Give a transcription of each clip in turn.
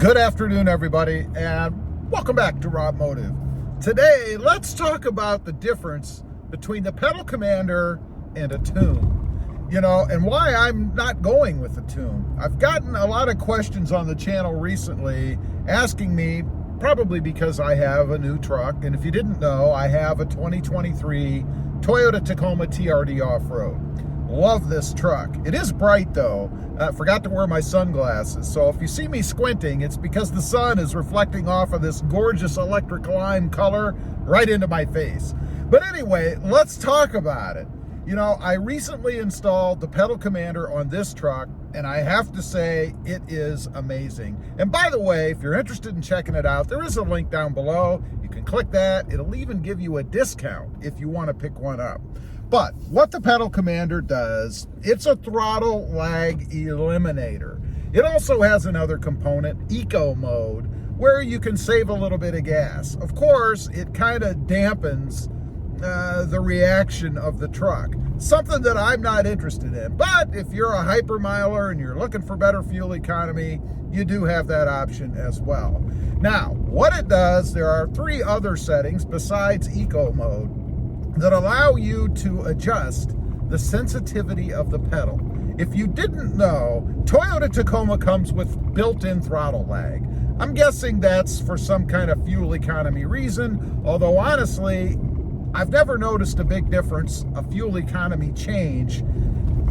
Good afternoon, everybody, and welcome back to RobMotive. Today, let's talk about the difference between the pedal commander and a tune. You know, and why I'm not going with a tune. I've gotten a lot of questions on the channel recently asking me, probably because I have a new truck, and if you didn't know, I have a 2023 Toyota Tacoma TRD Off-Road. Love this truck. It is bright though. Forgot to wear my sunglasses, so if you see me squinting, it's because the sun is reflecting off of this gorgeous electric lime color right into my face. But anyway, let's talk about it. You know, I recently installed the pedal commander on this truck, and I have to say it is amazing. And by the way, if you're interested in checking it out, there is a link down below. You can click that. It'll even give you a discount if you want to pick one up. But what the pedal commander does, it's a throttle lag eliminator. It also has another component, eco mode, where you can save a little bit of gas. Of course, it kind of dampens the reaction of the truck, something that I'm not interested in. But if you're a hypermiler and you're looking for better fuel economy, you do have that option as well. Now, what it does, there are 3 other settings besides eco mode that allow you to adjust the sensitivity of the pedal. If you didn't know, Toyota Tacoma comes with built-in throttle lag. I'm guessing that's for some kind of fuel economy reason, although honestly, I've never noticed a big difference, a fuel economy change,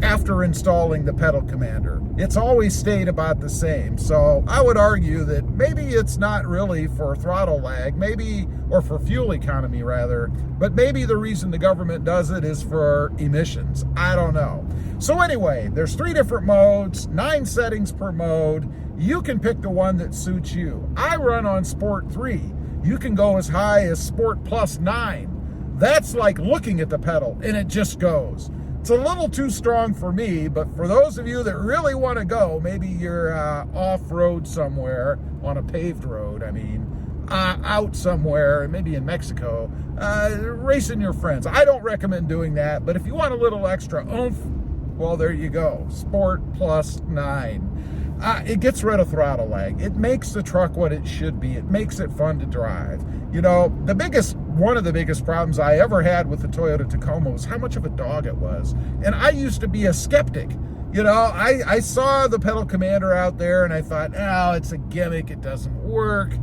after installing the pedal commander. It's always stayed about the same. So I would argue that maybe it's not really for throttle lag, maybe, or for fuel economy rather, but maybe the reason the government does it is for emissions. I don't know. So anyway, there's 3 different modes, 9 settings per mode. You can pick the one that suits you. I run on Sport 3. You can go as high as Sport Plus 9. That's like looking at the pedal and it just goes. It's a little too strong for me, but for those of you that really want to go, maybe you're off-road somewhere, on a paved road, out somewhere, maybe in Mexico, racing your friends. I don't recommend doing that, but if you want a little extra oomph, well, there you go, Sport Plus 9. It gets rid of throttle lag. It makes the truck what it should be. It makes it fun to drive. You know, one of the biggest problems I ever had with the Toyota Tacoma was how much of a dog it was. And I used to be a skeptic. You know, I saw the pedal commander out there and I thought, oh, it's a gimmick, it doesn't work.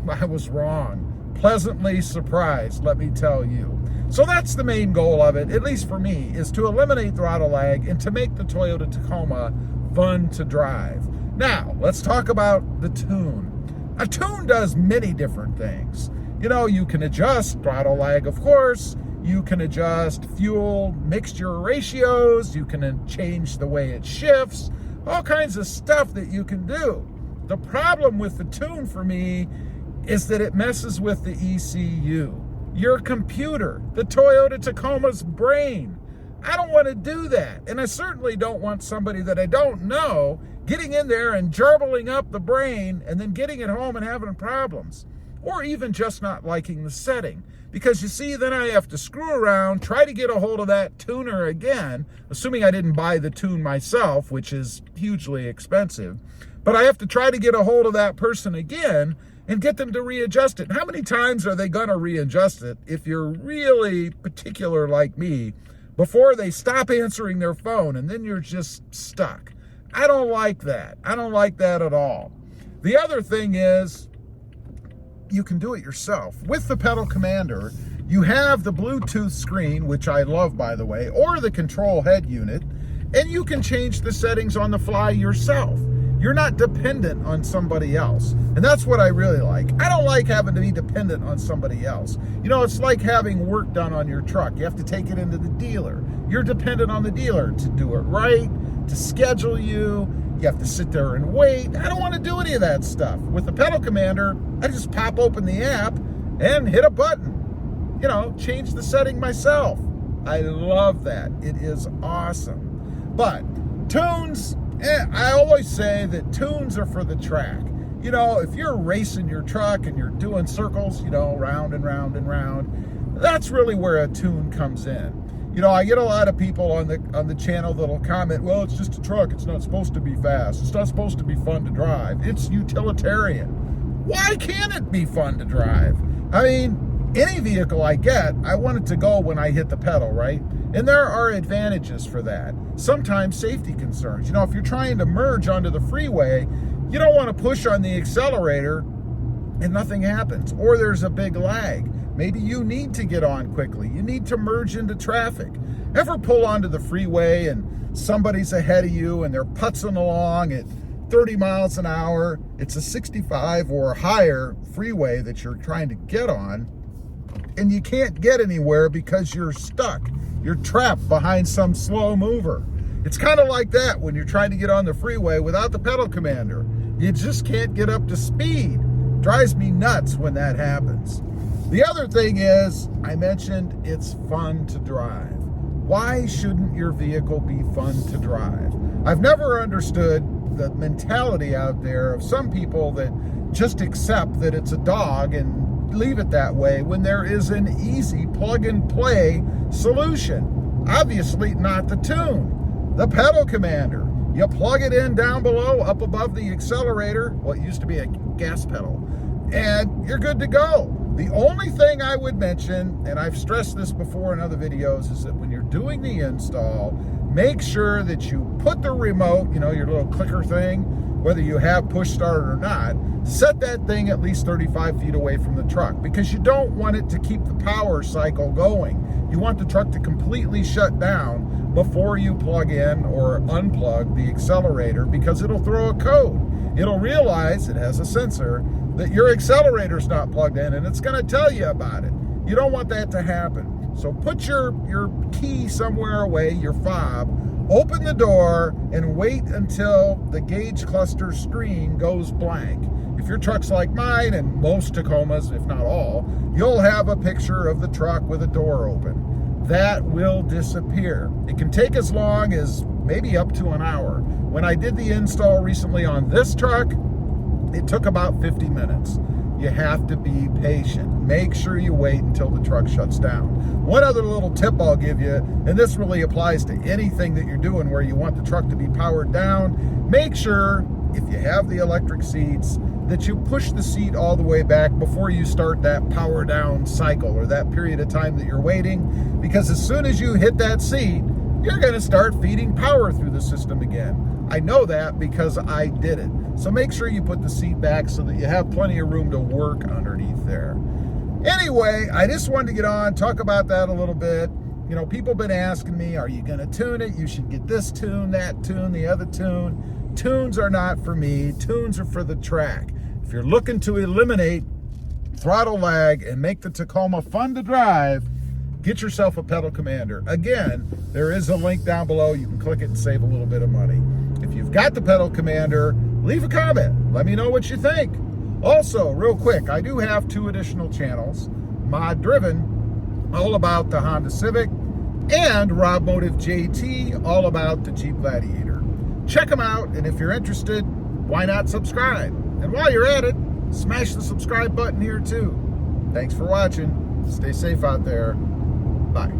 I was wrong. Pleasantly surprised, let me tell you. So that's the main goal of it, at least for me, is to eliminate throttle lag and to make the Toyota Tacoma fun to drive. Now, let's talk about the tune. A tune does many different things. You know, you can adjust throttle lag, of course. You can adjust fuel mixture ratios. You can change the way it shifts. All kinds of stuff that you can do. The problem with the tune for me is that it messes with the ECU. Your computer, the Toyota Tacoma's brain. I don't want to do that. And I certainly don't want somebody that I don't know getting in there and gerbling up the brain and then getting it home and having problems. Or even just not liking the setting. Because you see, then I have to screw around, try to get a hold of that tuner again, assuming I didn't buy the tune myself, which is hugely expensive. But I have to try to get a hold of that person again and get them to readjust it. How many times are they gonna readjust it if you're really particular like me, before they stop answering their phone and then you're just stuck? I don't like that. I don't like that at all. The other thing is, you can do it yourself. With the pedal commander, you have the Bluetooth screen, which I love, by the way, or the control head unit, and you can change the settings on the fly yourself. You're not dependent on somebody else. And that's what I really like. I don't like having to be dependent on somebody else. You know, it's like having work done on your truck. You have to take it into the dealer. You're dependent on the dealer to do it right, to schedule you. You have to sit there and wait. I don't want to do any of that stuff. With the pedal commander, I just pop open the app and hit a button. You know, change the setting myself. I love that. It is awesome. But tunes, I always say that tunes are for the track. You know, if you're racing your truck and you're doing circles, you know, round and round and round, that's really where a tune comes in. You know, I get a lot of people on the channel that'll comment, well, it's just a truck. It's not supposed to be fast. It's not supposed to be fun to drive. It's utilitarian. Why can't it be fun to drive? I mean, any vehicle I get, I want it to go when I hit the pedal, right? And there are advantages for that. Sometimes safety concerns. You know, if you're trying to merge onto the freeway, you don't want to push on the accelerator and nothing happens, or there's a big lag. Maybe you need to get on quickly. You need to merge into traffic. Ever pull onto the freeway and somebody's ahead of you and they're putzing along at 30 miles an hour? It's a 65 or higher freeway that you're trying to get on, and you can't get anywhere because you're stuck. You're trapped behind some slow mover. It's kind of like that when you're trying to get on the freeway without the pedal commander. You just can't get up to speed. Drives me nuts when that happens. The other thing is, I mentioned it's fun to drive. Why shouldn't your vehicle be fun to drive? I've never understood the mentality out there of some people that just accept that it's a dog and leave it that way when there is an easy plug-and-play solution. Obviously not the tune. The pedal commander. You plug it in down below, up above the accelerator, what used to be a gas pedal, and you're good to go. The only thing I would mention, and I've stressed this before in other videos, is that when you're doing the install, make sure that you put the remote, you know, your little clicker thing, whether you have push start or not, set that thing at least 35 feet away from the truck, because you don't want it to keep the power cycle going. You want the truck to completely shut down before you plug in or unplug the accelerator, because it'll throw a code. It'll realize, it has a sensor, that your accelerator's not plugged in, and it's gonna tell you about it. You don't want that to happen. So put your key somewhere away, your fob, open the door, and wait until the gauge cluster screen goes blank. If your truck's like mine, and most Tacomas, if not all, you'll have a picture of the truck with a door open. That will disappear. It can take as long as maybe up to an hour. When I did the install recently on this truck, it took about 50 minutes. You have to be patient. Make sure you wait until the truck shuts down. One other little tip I'll give you, and this really applies to anything that you're doing where you want the truck to be powered down, make sure, if you have the electric seats, that you push the seat all the way back before you start that power down cycle, or that period of time that you're waiting, because as soon as you hit that seat, you're gonna start feeding power through the system again. I know that because I did it. So make sure you put the seat back so that you have plenty of room to work underneath there. Anyway, I just wanted to get on, talk about that a little bit. You know, people have been asking me, are you gonna tune it? You should get this tune, that tune, the other tune. Tunes are not for me, tunes are for the track. If you're looking to eliminate throttle lag and make the Tacoma fun to drive, get yourself a pedal commander. Again, there is a link down below. You can click it and save a little bit of money. If you've got the pedal commander, leave a comment. Let me know what you think. Also, real quick, I do have 2 additional channels. Mod Driven, all about the Honda Civic, and RobMotive JT, all about the Jeep Gladiator. Check them out, and if you're interested, why not subscribe? And while you're at it, smash the subscribe button here too. Thanks for watching. Stay safe out there. Bye.